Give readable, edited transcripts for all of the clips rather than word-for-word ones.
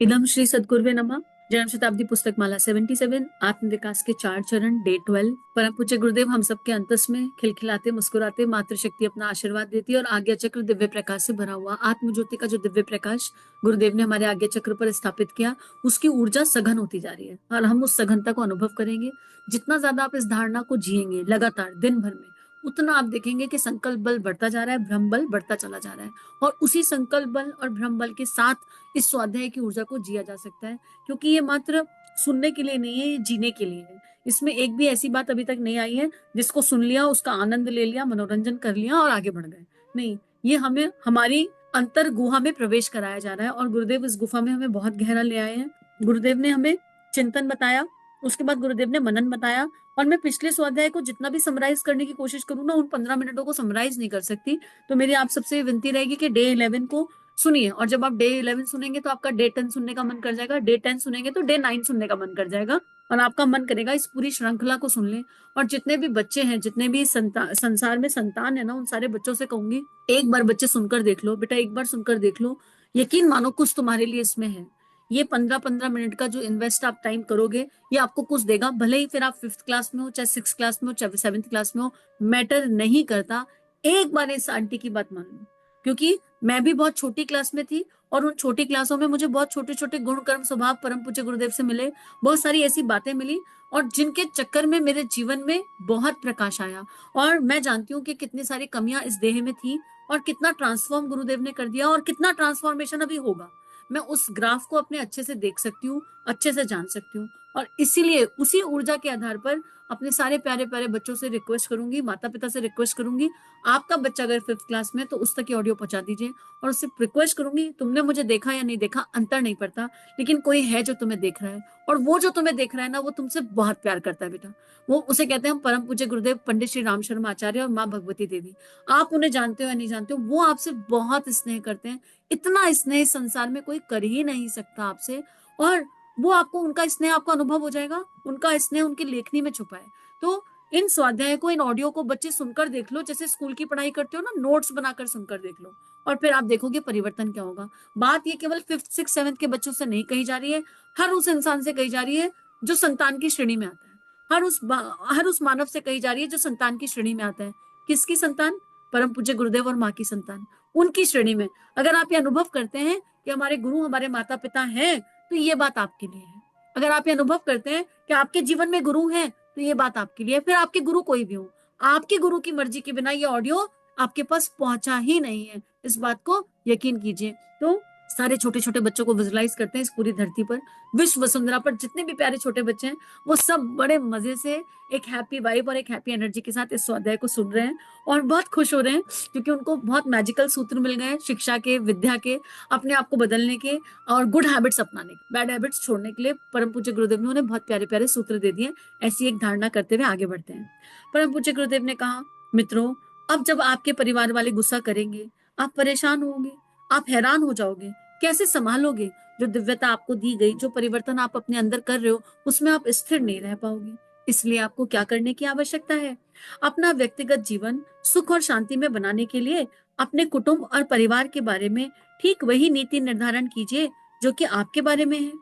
इदम श्री सद्गुरुवे नमः। जन्म शताब्दी पुस्तक माला 77, आत्म विकास के 4 चरण, डे 12। परम पूज्य गुरुदेव हम सबके अंतस में खिलखिलाते मुस्कुराते मातृशक्ति अपना आशीर्वाद देती है और आज्ञा चक्र दिव्य प्रकाश से भरा हुआ आत्म ज्योति का जो दिव्य प्रकाश गुरुदेव ने हमारे आज्ञा चक्र पर स्थापित किया, उसकी ऊर्जा सघन होती जा रही है और हम उस सघनता को अनुभव करेंगे। जितना ज्यादा आप इस धारणा को जिएंगे लगातार दिन भर में, उतना आप देखेंगे कि संकल्प बल बढ़ता जा रहा है, भ्रम बल बढ़ता चला जा रहा है। और उसी संकल्प बल और भ्रम बल के साथ इस स्वाध्याय की ऊर्जा को जिया जा सकता है, क्योंकि ये मात्र सुनने के लिए नहीं है, ये जीने के लिए है। इसमें एक भी ऐसी बात अभी तक नहीं आई है जिसको सुन लिया, उसका आनंद ले लिया, मनोरंजन कर लिया और आगे बढ़ गए। नहीं, ये हमें हमारी अंतर गुहा में प्रवेश कराया जा रहा है और गुरुदेव इस गुफा में हमें बहुत गहरा ले आए हैं। गुरुदेव ने हमें चिंतन बताया, उसके बाद गुरुदेव ने मनन बताया। और मैं पिछले स्वाध्याय को जितना भी समराइज करने की कोशिश करूँ ना, उन 15 मिनटों को समराइज नहीं कर सकती। तो मेरी आप सबसे विनती रहेगी कि डे 11 को सुनिए, और जब आप डे 11 सुनेंगे तो आपका डे 10 सुनने का मन कर जाएगा, डे 10 सुनेंगे तो डे 9 सुनने का मन कर जाएगा और आपका मन करेगा इस पूरी श्रृंखला को सुन लें। और जितने भी बच्चे हैं, जितने भी संसार में संतान है ना, उन सारे बच्चों से कहूंगी, एक बार बच्चे सुनकर देख लो बेटा, एक बार सुनकर देख लो। यकीन मानो कुछ तुम्हारे लिए इसमें है। ये 15-15 मिनट का जो इन्वेस्ट आप टाइम करोगे, ये आपको कुछ देगा। भले ही फिर आप 5th क्लास में हो, चाहे 6th क्लास में हो, चाहे 7th क्लास में हो, मैटर नहीं करता। एक बार इस आंटी की बात मान लो, क्योंकि मैं भी बहुत छोटी क्लास में थी और उन छोटी क्लासों में मुझे बहुत छोटे छोटे गुण कर्म स्वभाव परम पूज्य गुरुदेव से मिले, बहुत सारी ऐसी बातें मिली और जिनके चक्कर में मेरे जीवन में बहुत प्रकाश आया। और मैं जानती हूँ कि कितनी सारी कमियां इस देह में थी और कितना ट्रांसफॉर्म गुरुदेव ने कर दिया और कितना ट्रांसफॉर्मेशन अभी होगा। मैं उस ग्राफ को अपने अच्छे से देख सकती हूँ, अच्छे से जान सकती हूँ। और इसीलिए उसी ऊर्जा के आधार पर अपने सारे प्यारे प्यारे बच्चों से रिक्वेस्ट करूंगी, माता पिता से रिक्वेस्ट करूंगी, आपका बच्चा अगर 5th क्लास में तो उस तक ये ऑडियो पहुंचा दीजिए। और उससे रिक्वेस्ट करूंगी, तुमने मुझे देखा या नहीं देखा अंतर नहीं पड़ता, लेकिन कोई है जो तुम्हें देख रहा है, और वो जो तुम्हें देख रहा है ना, वो तुमसे बहुत प्यार करता है बेटा। वो उसे कहते हैं हम परम पूज्य गुरुदेव पंडित श्री राम शर्मा आचार्य और माँ भगवती देवी। आप उन्हें जानते हो या नहीं जानते हो, वो आपसे बहुत स्नेह करते हैं। इतना स्नेह संसार में कोई कर ही नहीं सकता आपसे। और वो आपको, उनका स्नेह आपको अनुभव हो जाएगा, उनका स्नेह उनकी लेखनी में छुपा है। तो इन स्वाध्याय को, इन ऑडियो को बच्चे सुनकर देख लो, जैसे स्कूल की पढ़ाई करते हो ना, नोट्स बनाकर सुनकर देख लो, और फिर आप देखोगे परिवर्तन क्या होगा। बात ये केवल 5th 6th 7th के बच्चों से नहीं कही जा रही है, हर उस इंसान से कही जा रही है जो संतान की श्रेणी में आता है। हर उस मानव से कही जा रही है जो संतान की श्रेणी में आता है। किसकी संतान? परम पूज्य गुरुदेव और माँ की संतान, उनकी श्रेणी में। अगर आप ये अनुभव करते हैं कि हमारे गुरु हमारे माता पिता हैं, तो ये बात आपके लिए है। अगर आप ये अनुभव करते हैं कि आपके जीवन में गुरु हैं, तो ये बात आपके लिए। फिर आपके गुरु कोई भी हो, आपके गुरु की मर्जी के बिना ये ऑडियो आपके पास पहुंचा ही नहीं है, इस बात को यकीन कीजिए। तो सारे छोटे छोटे बच्चों को विजुलाइज करते हैं इस पूरी धरती पर, विश्व वसुंधरा पर जितने भी प्यारे छोटे बच्चे हैं, वो सब बड़े मजे से एक हैप्पी वाइब और एक हैप्पी एनर्जी के साथ इस स्वाध्याय को सुन रहे हैं और बहुत खुश हो रहे हैं, क्योंकि उनको बहुत मैजिकल सूत्र मिल गए हैं शिक्षा के, विद्या के, अपने आप को बदलने के और गुड हैबिट्स अपनाने के, बैड हैबिट्स छोड़ने के लिए परम पूज्य गुरुदेव ने उन्हें बहुत प्यारे प्यारे सूत्र दे दिए। ऐसी एक धारणा करते हुए आगे बढ़ते हैं। परम पूज्य गुरुदेव ने कहा, मित्रों, अब जब आपके परिवार वाले गुस्सा करेंगे, आप परेशान होंगे, आप हैरान हो जाओगे, कैसे संभालोगे? जो दिव्यता आपको दी गई, जो परिवर्तन आप अपने अंदर कर रहे हो, उसमें आप स्थिर नहीं रह पाओगे। इसलिए आपको क्या करने की आवश्यकता है? अपना व्यक्तिगत जीवन सुख और शांति में बनाने के लिए अपने कुटुंब और परिवार के बारे में ठीक वही नीति निर्धारण कीजिए जो कि आपके बारे में है।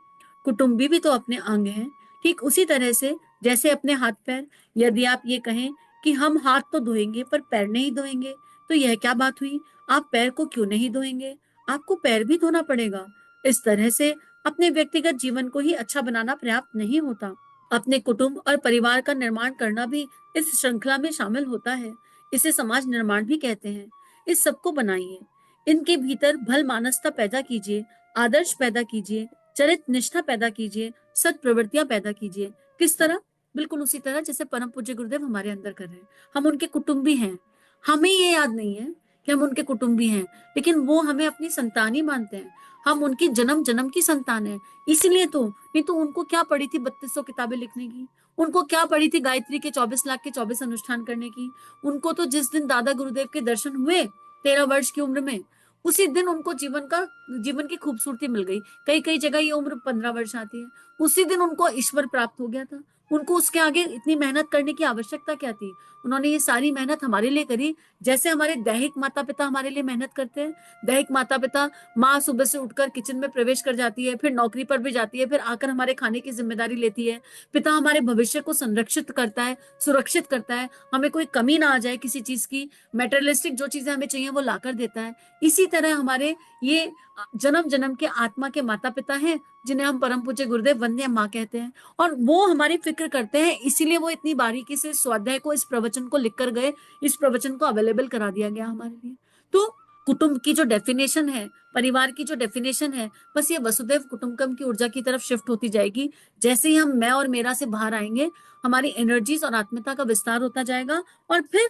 कुटुंबी भी तो अपने अंग हैं, ठीक उसी तरह से जैसे अपने हाथ पैर। यदि आप ये कहें कि हम हाथ तो धोएंगे पर पैर नहीं धोएंगे, तो यह क्या बात हुई? आप पैर को क्यों नहीं धोएंगे? आपको पैर भी धोना पड़ेगा। इस तरह से अपने व्यक्तिगत जीवन को ही अच्छा बनाना पर्याप्त नहीं होता। अपने कुटुंब और परिवार का निर्माण करना भी इस श्रृंखला में शामिल होता है। इसे समाज निर्माण भी कहते हैं। इस सबको बनाइए, इनके भीतर भल मानसता पैदा कीजिए, आदर्श पैदा कीजिए, चरित्र निष्ठा पैदा कीजिए, सत प्रवृत्तियां पैदा कीजिए। किस तरह? बिल्कुल उसी तरह जैसे परम पूज्य गुरुदेव हमारे अंदर कर रहे हैं। हम उनके कुटुंबी हैं। हमें ये याद नहीं है कि हम उनके कुटुंबी हैं, लेकिन वो हमें अपनी संतान ही मानते हैं। हम उनकी जन्म जन्म की संतान है। इसीलिए तो, नहीं तो उनको क्या पड़ी थी 3200 किताबें लिखने की? उनको क्या पड़ी थी गायत्री के 24 लाख के 24 अनुष्ठान करने की? उनको तो जिस दिन दादा गुरुदेव के दर्शन हुए 13 वर्ष की उम्र में, उसी दिन उनको जीवन की खूबसूरती मिल गई। कई कई जगह ये उम्र 15 वर्ष आती है। उसी दिन उनको ईश्वर प्राप्त हो गया था। उनको उसके आगे इतनी मेहनत करने की आवश्यकता क्या थी? उन्होंने ये सारी मेहनत हमारे लिए करी, जैसे हमारे दैहिक माता पिता हमारे लिए मेहनत करते हैं। दैहिक माता पिता, माँ सुबह से उठकर किचन में प्रवेश कर जाती है, फिर नौकरी पर भी जाती है, फिर आकर हमारे खाने की जिम्मेदारी लेती है। पिता हमारे भविष्य को संरक्षित करता है, सुरक्षित करता है, हमें कोई कमी ना आ जाए किसी चीज की, मेटेरियलिस्टिक जो चीजें हमें चाहिए वो लाकर देता है। इसी तरह हमारे ये जन्म जन्म के आत्मा के माता पिता हैं, जिन्हें हम परम पूज्य गुरुदेव वंदे माँ कहते हैं, और वो हमारी फिक्र करते हैं। इसीलिए वो इतनी बारीकी से स्वाध्याय को, इस प्रवचन को लिख कर गए, इस प्रवचन को अवेलेबल करा दिया गया हमारे लिए। तो कुटुंब की जो डेफिनेशन है, परिवार की जो डेफिनेशन है, बस ये वसुदैव कुटुंबकम की ऊर्जा की तरफ शिफ्ट होती जाएगी। जैसे ही हम मैं और मेरा से बाहर आएंगे, हमारी एनर्जीज और आत्मिकता का विस्तार होता जाएगा, और फिर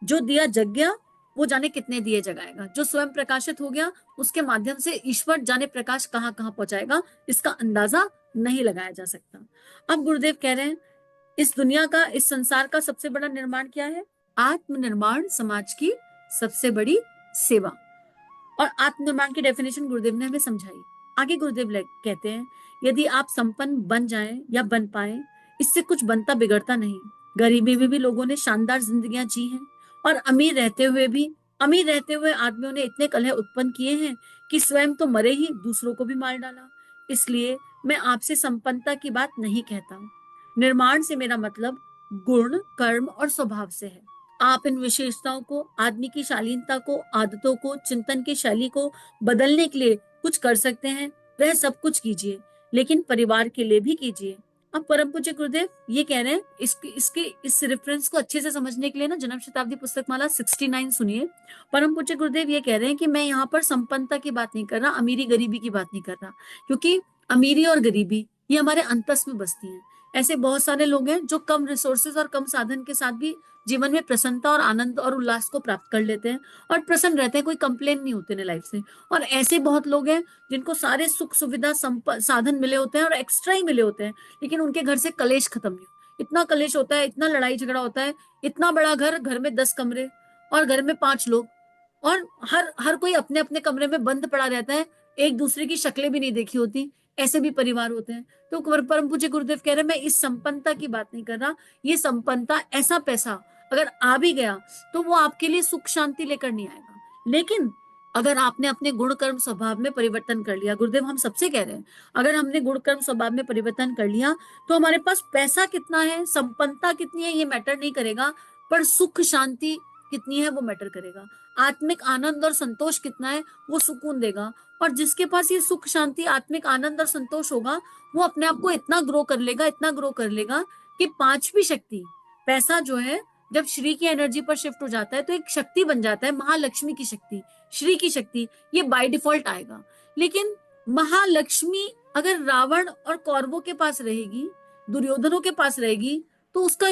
जो दिया जग गया वो जाने कितने दिए जगाएगा, जो स्वयं प्रकाशित हो गया उसके माध्यम से ईश्वर जाने प्रकाश कहाँ कहाँ पहुंचाएगा, इसका अंदाजा नहीं लगाया जा सकता। अब गुरुदेव कह रहे हैं, इस दुनिया का, इस संसार का सबसे बड़ा निर्माण क्या है? आत्मनिर्माण समाज की सबसे बड़ी सेवा। और आत्मनिर्माण की डेफिनेशन गुरुदेव ने हमें समझाई। आगे गुरुदेव कहते हैं, यदि आप संपन्न बन जाएं या बन पाए, इससे कुछ बनता बिगड़ता नहीं। गरीबी में भी लोगों ने शानदार जिंदगियां जी हैं, और अमीर रहते हुए आदमियों ने इतने कलह उत्पन्न किए हैं कि स्वयं तो मरे ही, दूसरों को भी मार डाला। इसलिए मैं आपसे संपन्नता की बात नहीं कहता हूँ। निर्माण से मेरा मतलब गुण, कर्म और स्वभाव से है। आप इन विशेषताओं को, आदमी की शालीनता को, आदतों को, चिंतन की शैली को बदलने के लिए कुछ कर सकते हैं, वह सब कुछ कीजिए, लेकिन परिवार के लिए भी कीजिए। अब परम पूज्य गुरुदेव ये कह रहे हैं, इस रेफरेंस को अच्छे से समझने के लिए ना जन्म शताब्दी पुस्तक माला 69 सुनिए। परम पूज्य गुरुदेव ये कह रहे हैं कि मैं यहाँ पर संपन्नता की बात नहीं कर रहा, अमीरी गरीबी की बात नहीं कर रहा, क्योंकि अमीरी और गरीबी ये हमारे अंतस में बसती हैं। ऐसे बहुत सारे लोग हैं जो कम रिसोर्सेज और कम साधन के साथ भी जीवन में प्रसन्नता और आनंद और उल्लास को प्राप्त कर लेते हैं, और प्रसन्न रहते हैं, कोई कंप्लेन नहीं होते लाइफ से। और ऐसे बहुत लोग हैं जिनको सारे सुख सुविधा साधन मिले होते हैं और एक्स्ट्रा ही मिले होते हैं, लेकिन उनके घर से कलेश खत्म नहीं। इतना कलेश होता है, इतना लड़ाई झगड़ा होता है, इतना बड़ा घर, घर में 10 कमरे और घर में 5 लोग, और हर हर कोई अपने अपने कमरे में बंद पड़ा रहता है, एक दूसरे की शक्लें भी नहीं देखी होती। ऐसे भी परिवार होते हैं। तो परम पूज्य गुरुदेव कह रहे हैं, मैं इस संपन्नता की बात नहीं कर रहा। ये संपन्नता, ऐसा पैसा अगर आ भी गया तो वो आपके लिए सुख शांति लेकर नहीं आएगा, लेकिन अगर आपने अपने गुण कर्म स्वभाव में परिवर्तन कर लिया, गुरुदेव हम सबसे कह रहे हैं, अगर हमने गुण कर्म स्वभाव में परिवर्तन कर लिया, तो हमारे पास पैसा कितना है, संपन्नता कितनी है, ये मैटर नहीं करेगा, पर सुख शांति कितनी है वो मैटर करेगा। आत्मिक आनंद और संतोष कितना है वो सुकून देगा। और जिसके पास ये सुख शांति, आत्मिक आनंद और संतोष होगा, वो अपने आप को इतना ग्रो कर लेगा, इतना ग्रो कर लेगा कि पांचवी शक्ति, पैसा जो है, जब श्री की एनर्जी पर शिफ्ट हो जाता है तो एक शक्ति बन जाता है, महालक्ष्मी की शक्ति, श्री की शक्ति, ये बाय डिफॉल्ट आएगा। लेकिन महालक्ष्मी अगर रावण और कौरवों के पास रहेगी, दुर्योधनों के पास रहेगी, तो उसका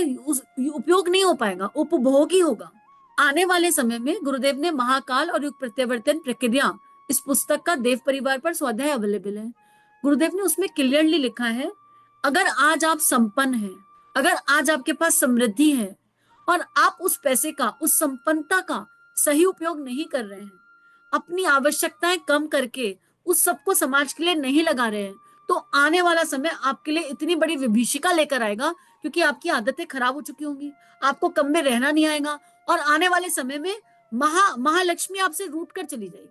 उपयोग नहीं हो पाएगा, उपभोग ही होगा। आने वाले समय में गुरुदेव ने महाकाल और युग प्रत्यावर्तन प्रक्रिया, इस पुस्तक का देव परिवार पर स्वाध्याय अवेलेबल है। गुरुदेव ने उसमें क्लियरली लिखा है, अगर आज आप संपन्न हैं, अगर आज आपके पास समृद्धि है, और आप उस पैसे का, उस संपन्नता का सही उपयोग नहीं कर रहे हैं, अपनी आवश्यकताएं कम करके उस सबको समाज के लिए नहीं लगा रहे हैं, तो आने वाला समय आपके लिए इतनी बड़ी विभीषिका लेकर आएगा, क्योंकि आपकी आदतें खराब हो चुकी होंगी, आपको कम में रहना नहीं आएगा, और आने वाले समय में महालक्ष्मी आपसे रूठ कर चली जाएगी।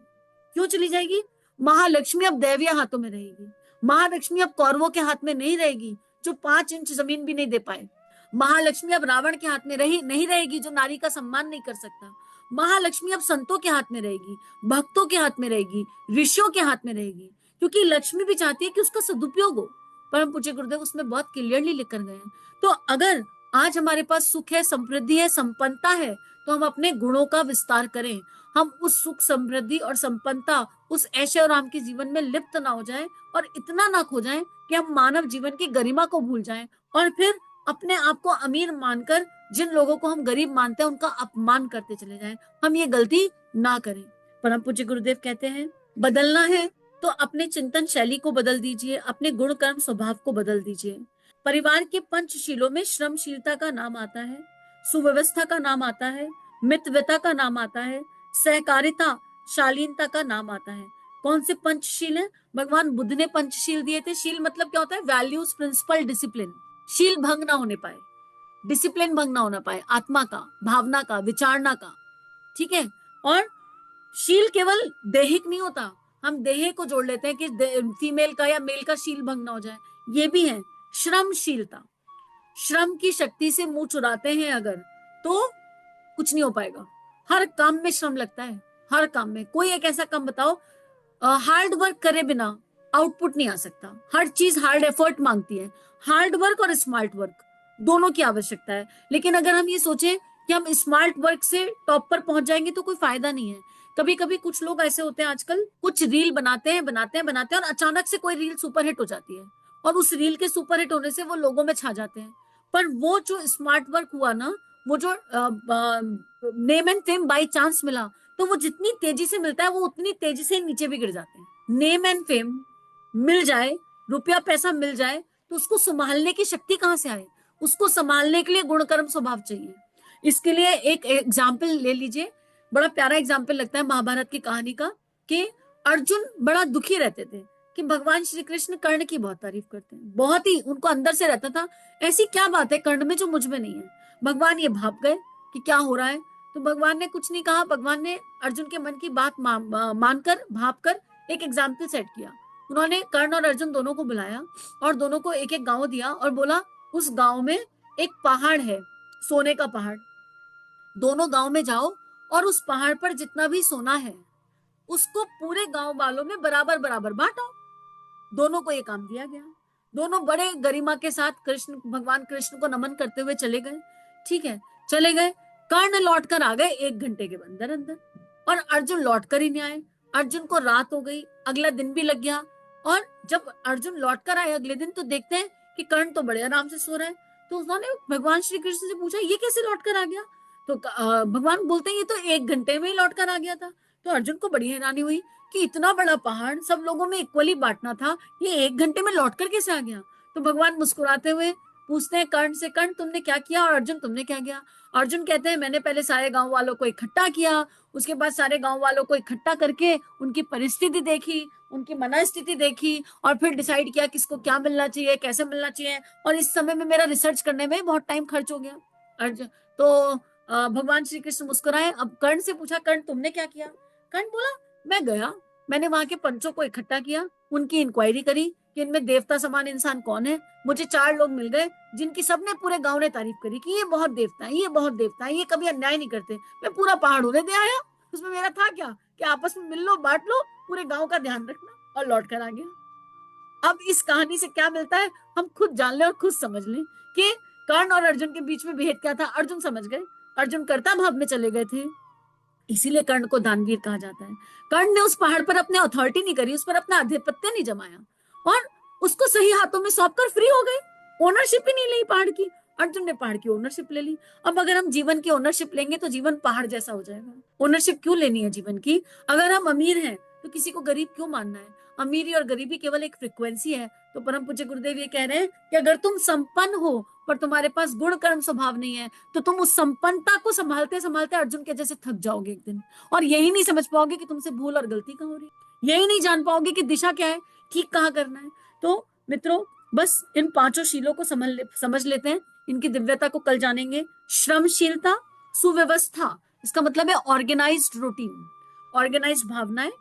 क्यों चली जाएगी? महालक्ष्मी अब दैवीय हाथों में रहेगी। महालक्ष्मी अब कौरवों के हाथ में नहीं रहेगी, जो 5 इंच जमीन भी नहीं दे पाए। महालक्ष्मी अब रावण के हाथ में नहीं रहेगी, जो नारी का सम्मान नहीं कर सकता। महालक्ष्मी अब संतों के हाथ में रहेगी, भक्तों के हाथ में रहेगी, ऋषियों के हाथ में रहेगी, क्योंकि लक्ष्मी भी चाहती है कि उसका सदुपयोग हो। परम पूज्य गुरुदेव उसमें बहुत क्लियरली लिख कर गए हैं। तो अगर आज हमारे पास सुख है, समृद्धि है, संपन्नता है, तो हम अपने गुणों का विस्तार करें। हम उस सुख, समृद्धि और संपन्नता, उस ऐशो आराम के जीवन में लिप्त ना हो जाएं, और इतना ना खो जाएं कि हम मानव जीवन की गरिमा को भूल जाएं, और फिर अपने आप को अमीर मानकर जिन लोगों को हम गरीब मानते हैं उनका अपमान करते चले जाएं। हम ये गलती ना करें। परम पूज्य गुरुदेव कहते हैं, बदलना है तो अपने चिंतन शैली को बदल दीजिए, अपने गुण कर्म स्वभाव को बदल दीजिए। परिवार के पंचशीलों में श्रमशीलता का नाम आता है, सुव्यवस्था का नाम आता है, मितव्यता का नाम आता है, सहकारिता, शालीनता का नाम आता है। कौन से पंचशील है? भगवान बुद्ध ने पंचशील दिए थे। शील मतलब क्या होता है? Values, principle, discipline. शील भंग ना होने पाए, डिसिप्लिन भंग ना होना पाए, आत्मा का, भावना का, विचारना का, ठीक है। और शील केवल दैहिक नहीं होता, हम देह को जोड़ लेते हैं कि फीमेल का या मेल का शील भंग ना हो जाए, ये भी है। श्रमशीलता, श्रम की शक्ति से मुंह चुराते हैं अगर, तो कुछ नहीं हो पाएगा। हर काम में श्रम लगता है, हर काम में। कोई एक ऐसा काम बताओ, हार्ड वर्क करे बिना आउटपुट नहीं आ सकता। हर चीज हार्ड एफर्ट मांगती है, हार्ड वर्क और स्मार्ट वर्क दोनों की आवश्यकता है। लेकिन अगर हम ये सोचें कि हम स्मार्ट वर्क से टॉप पर पहुंच जाएंगे तो कोई फायदा नहीं है। कभी कभी कुछ लोग ऐसे होते हैं आजकल, कुछ रील बनाते हैं बनाते हैं बनाते हैं और अचानक से कोई रील सुपर हिट हो जाती है, और उस रील के सुपर हिट होने से वो लोगों में छा जाते हैं। पर वो जो स्मार्ट वर्क हुआ ना, वो जो name and fame by chance मिला, तो वो जितनी तेजी से मिलता है वो उतनी तेजी से नीचे भी गिर जाते हैं। नेम एंड फेम मिल जाए, रुपया पैसा मिल जाए, तो उसको संभालने की शक्ति कहां से आए? उसको संभालने के लिए गुण कर्म स्वभाव चाहिए। इसके लिए एक एग्जाम्पल ले लीजिए, बड़ा प्यारा एग्जाम्पल लगता है महाभारत की कहानी का, कि अर्जुन बड़ा दुखी रहते थे कि भगवान श्री कृष्ण कर्ण की बहुत तारीफ करते हैं, बहुत ही उनको अंदर से रहता था, ऐसी क्या बात है कर्ण में जो मुझ में नहीं है। भगवान ये भाप गए कि क्या हो रहा है, तो भगवान ने कुछ नहीं कहा। भगवान ने अर्जुन के मन की बात मानकर भाप कर एक एग्जाम्पल सेट किया। उन्होंने कर्ण और अर्जुन दोनों को बुलाया और दोनों को एक एक गांव दिया और बोला, उस गांव में एक पहाड़ है, सोने का पहाड़, दोनों गांव में जाओ और उस पहाड़ पर जितना भी सोना है उसको पूरे गांव वालों में बराबर बराबर बांटो। दोनों को ये काम दिया गया। दोनों बड़े गरिमा के साथ कृष्ण, भगवान कृष्ण को नमन करते हुए चले गए। ठीक है, चले गए। कर्ण लौट कर आ गए 1 घंटे के अंदर अंदर, और अर्जुन लौट कर ही नहीं आए। अर्जुन को रात हो गई, अगला दिन भी लग गया। और जब अर्जुन लौट कर आए अगले दिन, तो देखते हैं कि कर्ण तो बड़े आराम से सो रहा है। तो उन्होंने भगवान श्री कृष्ण से पूछा, ये कैसे लौट कर आ गया? तो भगवान बोलते हैं, ये तो 1 घंटे में ही लौट कर आ गया था। तो अर्जुन को बड़ी हैरानी हुई कि इतना बड़ा पहाड़ सब लोगों में इक्वली बांटना था, ये 1 घंटे में लौट कर कैसे आ गया? तो भगवान मुस्कुराते हुए पूछते हैं कर्ण से, कर्ण तुमने क्या किया? और अर्जुन तुमने क्या किया? अर्जुन कहते हैं, मैंने पहले सारे गांव वालों को इकट्ठा किया, उसके बाद सारे गांव वालों को इकट्ठा करके उनकी परिस्थिति देखी, उनकी मनस्थिति देखी, और फिर डिसाइड किया किसको क्या मिलना चाहिए, कैसे मिलना चाहिए। और इस समय में मेरा रिसर्च करने में बहुत टाइम खर्च हो गया। अर्जुन तो भगवान श्री कृष्ण मुस्कुराए। अब कर्ण से पूछा, कर्ण तुमने क्या किया? कर्ण बोला, मैं गया, मैंने वहां के पंचों को इकट्ठा किया, उनकी इंक्वायरी करी कि इनमें देवता समान इंसान कौन है। मुझे 4 लोग मिल गए जिनकी सबने पूरे गांव ने तारीफ करी कि ये बहुत देवता है, ये बहुत देवता है, ये कभी अन्याय नहीं करते। मैं पूरा पहाड़ उन्हें दे आया, उसमें मेरा था क्या कि आपस में मिल लो, बांट लो, पूरे गांव का ध्यान रखना, और लौट कर आ गया। अब इस कहानी से क्या मिलता है, हम खुद जान लें और खुद समझ लें कि कर्ण और अर्जुन के बीच में भेद क्या था। अर्जुन समझ गए, अर्जुन कर्ता भाव में चले गए थे, इसीलिए कर्ण को दानवीर कहा जाता है। कर्ण ने उस पहाड़ पर अपने अथॉरिटी नहीं करी, उस पर अपना आधिपत्य नहीं जमाया, और उसको सही हाथों में सौंप कर फ्री हो गए। ओनरशिप ही नहीं ली पहाड़ की। अर्जुन ने पहाड़ की ओनरशिप ले ली। अब अगर हम जीवन की ओनरशिप लेंगे तो जीवन पहाड़ जैसा हो जाएगा। ओनरशिप क्यों लेनी है जीवन की? अगर हम अमीर हैं तो किसी को गरीब क्यों मानना है? अमीरी और गरीबी केवल एक फ्रिक्वेंसी है। तो परम पूज्य गुरुदेव ये कह रहे हैं कि अगर तुम संपन्न हो पर तुम्हारे पास गुण कर्म स्वभाव नहीं है, तो तुम उस संपन्नता को संभालते संभालते अर्जुन के जैसे थक जाओगे एक दिन, और यही नहीं समझ पाओगे कि तुमसे भूल और गलती कहाँ हो रही है, यही नहीं जान पाओगे कि दिशा क्या है, ठीक कहाँ करना है। तो मित्रों, बस इन 5 शीलों को समझ लेते हैं, इनकी दिव्यता को कल जानेंगे। श्रमशीलता, सुव्यवस्था, इसका मतलब है ऑर्गेनाइज्ड रूटीन, ऑर्गेनाइज्ड भावनाएं,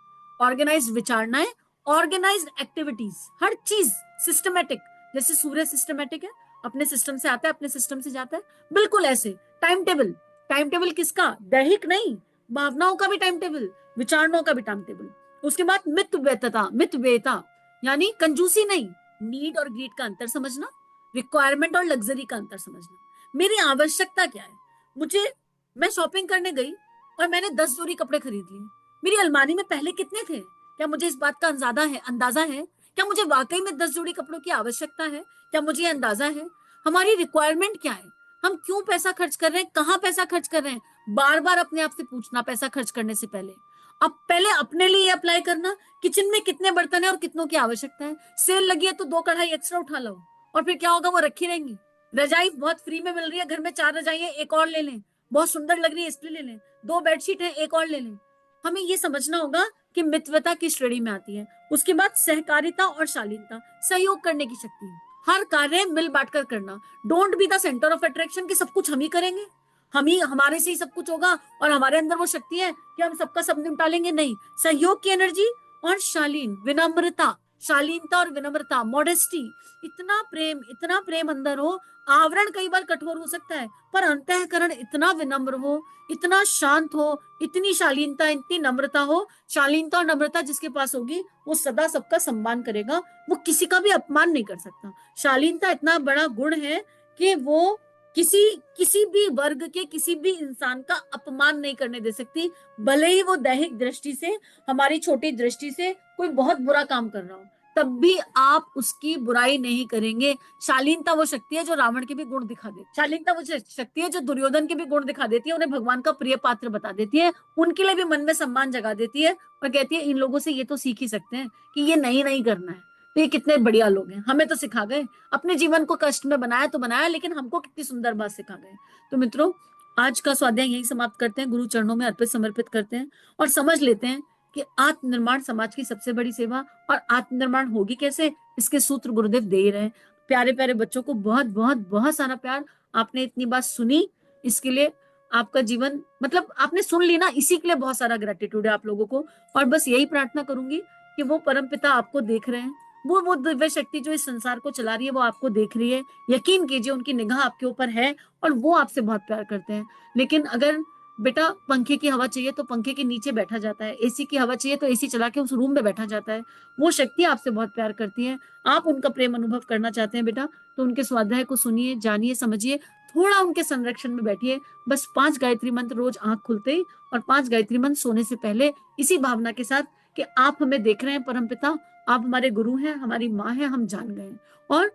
ऑर्गेनाइज्ड विचारणाएं, ऑर्गेनाइज्ड एक्टिविटीज, हर चीज सिस्टमेटिक। जैसे सूर्य सिस्टमेटिक है, अपने सिस्टम से आता है, अपने सिस्टम से जाता है, बिल्कुल ऐसे टाइम टेबल। टाइम टेबल किसका? दैहिक नहीं, भावनाओं का भी टाइम टेबल, विचारणों का भी टाइम टेबल। उसके बाद मितव्ययता, मितव्ययता यानी कंजूसी नहीं, नीड और ग्रीड का अंतर समझना, रिक्वायरमेंट और लग्जरी का अंतर समझना। मेरी आवश्यकता क्या है? मुझे, मैं शॉपिंग करने गई और मैंने 10 जोड़ी कपड़े खरीद लिए। मेरी अलमारी में पहले कितने थे? क्या मुझे इस बात का अंदाजा है? क्या मुझे वाकई में 10 जोड़ी कपड़ों की आवश्यकता है? क्या मुझे अंदाजा है? हमारी रिक्वायरमेंट क्या है? हम क्यों पैसा खर्च कर रहे हैं, कहाँ पैसा खर्च कर रहे हैं, बार बार अपने आप से पूछना पैसा खर्च करने से पहले। अब पहले अपने लिए अप्लाई करना, किचन में कितने बर्तन है और कितनों की आवश्यकता है। सेल लगी है तो 2 कढ़ाई एक्स्ट्रा उठा लो, और फिर क्या होगा, वो रखी रहेंगी। रजाई बहुत फ्री में मिल रही है, घर में 4 रजाई है, एक और ले लें, बहुत सुंदर लग रही है इसलिए ले लें। 2 बेडशीट है, एक और ले लें। हमें ये समझना होगा कि मितव्यता की श्रेणी में आती है। उसके बाद सहकारिता और शालीनता, सहयोग करने की शक्ति। हर कार्य मिल बांट कर करना। Don't be the centre of attraction कि सब कुछ हम ही करेंगे, हम ही, हमारे से ही सब कुछ होगा और हमारे अंदर वो शक्ति है कि हम सबका सब निपटा लेंगे। नहीं, सहयोग की एनर्जी और शालीन विनम्रता, शालीनता और विनम्रता, मॉडेस्टी, इतना प्रेम अंदर हो। आवरण कई बार कठोर हो सकता है पर अंतःकरण इतना विनम्र हो, इतना शांत हो, इतनी शालीनता, इतनी नम्रता हो। शालीनता और नम्रता जिसके पास होगी वो सदा सबका सम्मान करेगा, वो किसी का भी अपमान नहीं कर सकता। शालीनता इतना बड़ा गुण है कि वो किसी किसी भी वर्ग के किसी भी इंसान का अपमान नहीं करने दे सकती, भले ही वो दैहिक दृष्टि से, हमारी छोटी दृष्टि से कोई बहुत बुरा काम कर रहा हो, तब भी आप उसकी बुराई नहीं करेंगे। शालीनता वो शक्ति है जो रावण के भी गुण दिखा देती, शालीनता वो शक्ति है जो दुर्योधन के भी गुण दिखा देती है, उन्हें भगवान का प्रिय पात्र बता देती है, उनके लिए भी मन में सम्मान जगा देती है और कहती है इन लोगों से ये तो सीख ही सकते हैं कि ये नहीं करना है, तो ये कितने बढ़िया लोग हैं, हमें तो सिखा गए, अपने जीवन को कष्ट में बनाया तो बनाया, लेकिन हमको कितनी सुंदर बात सिखा गए। तो मित्रों, आज का स्वाध्याय यही समाप्त करते हैं, गुरु चरणों में अर्पित समर्पित करते हैं और समझ लेते हैं कि आत्मनिर्माण समाज की सबसे बड़ी सेवा, और आत्मनिर्माण होगी कैसे, इसके सूत्र गुरुदेव दे ही रहे। प्यारे प्यारे बच्चों को बहुत बहुत बहुत सारा प्यार। आपने इतनी बात सुनी, इसके लिए आपका जीवन, मतलब आपने सुन ली ना, इसी के लिए बहुत सारा ग्रेटिट्यूड है आप लोगों को। और बस यही प्रार्थना करूंगी कि वो परमपिता आपको देख रहे हैं, वो दिव्य शक्ति जो इस संसार को चला रही है वो आपको देख रही है। यकीन कीजिए उनकी निगाह आपके ऊपर है और वो आपसे बहुत प्यार करते हैं। लेकिन अगर बेटा पंखे की हवा चाहिए तो पंखे के नीचे बैठा जाता है, एसी की हवा चाहिए तो एसी चला के उस रूम में बैठा जाता है। वो शक्ति आपसे बहुत प्यार करती है। आप उनका प्रेम अनुभव करना चाहते हैं बेटा, तो उनके स्वाध्याय को सुनिए, जानिए, समझिए, थोड़ा उनके संरक्षण में बैठिए। बस 5 गायत्री मंत्र रोज आंख खुलते ही और 5 गायत्री मंत्र सोने से पहले, इसी भावना के साथ कि आप हमें देख रहे हैं परमपिता, आप हमारे गुरु हैं, हमारी माँ है, हम जान गए और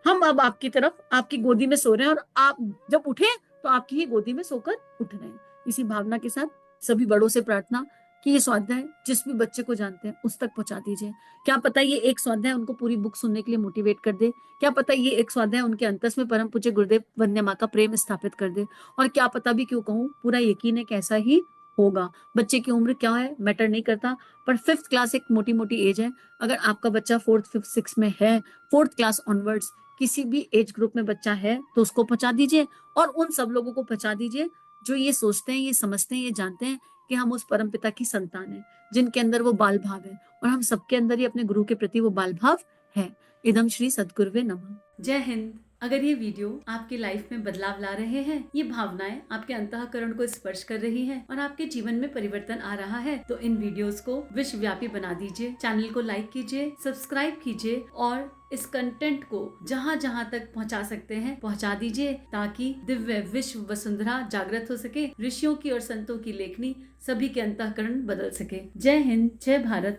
हम अब आपकी तरफ, आपकी गोदी में सो रहे हैं और आप जब उठे तो आपकी ही गोदी में सोकर उठ रहे हैं। इसी भावना के साथ सभी बड़ों से प्रार्थना कि ये स्वाध्याय जिस भी बच्चे को जानते हैं उस तक पहुंचा दीजिए। क्या पता ये एक स्वाध्याय उनको पूरी बुक सुनने के लिए मोटिवेट कर दे, क्या पता ये एक स्वाध्याय उनके अंतस में परम पूज्य गुरुदेव वंदे माँ का प्रेम स्थापित कर दे, और क्या पता भी, क्यों कहूँ, पूरा यकीन है कि ऐसा ही होगा। बच्चे की उम्र क्या है मैटर नहीं करता, पर 5th क्लास एक मोटी मोटी एज है। अगर आपका बच्चा 4th 5th 6th में है, 4th क्लास ऑनवर्ड्स किसी भी एज ग्रुप में बच्चा है तो उसको पहुंचा दीजिए, और उन सब लोगों को पहुंचा दीजिए जो ये सोचते हैं, ये समझते हैं, ये जानते हैं कि हम उस परमपिता की संतान हैं, जिनके अंदर वो बाल भाव है, और हम सबके अंदर ही अपने गुरु के प्रति वो बाल भाव है। इदम श्री सद्गुरुवे नमः। जय हिंद। अगर ये वीडियो आपकी लाइफ में बदलाव ला रहे हैं, ये भावनाएं आपके अंतःकरण को स्पर्श कर रही हैं और आपके जीवन में परिवर्तन आ रहा है, तो इन वीडियोस को विश्वव्यापी बना दीजिए। चैनल को लाइक कीजिए, सब्सक्राइब कीजिए और इस कंटेंट को जहां जहां तक पहुंचा सकते हैं पहुंचा दीजिए, ताकि दिव्य विश्व वसुंधरा जागृत हो सके, ऋषियों की और संतों की लेखनी सभी के अंतःकरण बदल सके। जय हिंद, जय भारत।